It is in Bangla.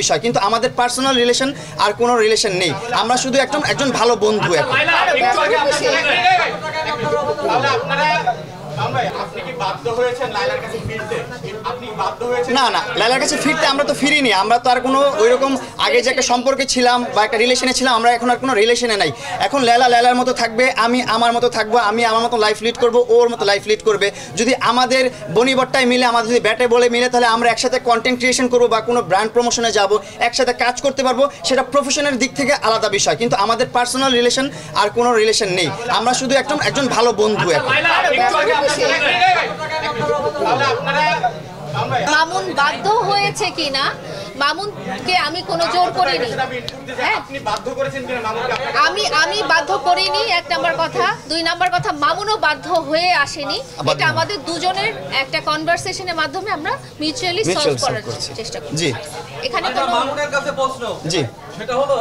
বিষয়, কিন্তু আমাদের পার্সোনাল রিলেশন আর কোনো রিলেশন নেই। আমরা শুধু একজন ভালো বন্ধু। এখন না না, লায়লার কাছে ফিরতে আমরা তো ফিরিনি। আমরা তো আর কোনো ওইরকম আগে যে একটা সম্পর্কে ছিলাম বা একটা রিলেশনে ছিলাম, আমরা এখন আর কোনো রিলেশনে নাই। এখন লায়লা লায়লার মতো থাকবে, আমি আমার মতো থাকবো, আমি আমার মতো লাইফ লিড করবো, ওর মতো লাইফ লিড করবে। যদি আমাদের বনিবট্টায় মিলে, আমাদের যদি ব্যাটে বলে মিলে, তাহলে আমরা একসাথে কন্টেন্ট ক্রিয়েশন করবো বা কোনো ব্র্যান্ড প্রমোশনে যাব, একসাথে কাজ করতে পারবো। সেটা প্রফেশনের দিক থেকে আলাদা বিষয়, কিন্তু আমাদের পার্সোনাল রিলেশন আর কোনো রিলেশন নেই। আমরা শুধু একজন ভালো বন্ধু। এখন মামুন বাধ্য হয়েছে কিনা, মামুনকে আমি কোনো জোর করিনি। আমি বাধ্য করিনি, এক নাম্বার কথা। দুই নাম্বার কথা, মামুনও বাধ্য হয়ে আসেনি। এটা আমাদের দুজনের একটা কনভারসেশনের মাধ্যমে আমরা মিউচুয়ালি সলভ করার চেষ্টা করছি। জি, এখানে মামুনের কাছে প্রশ্ন, জি, সেটা হলো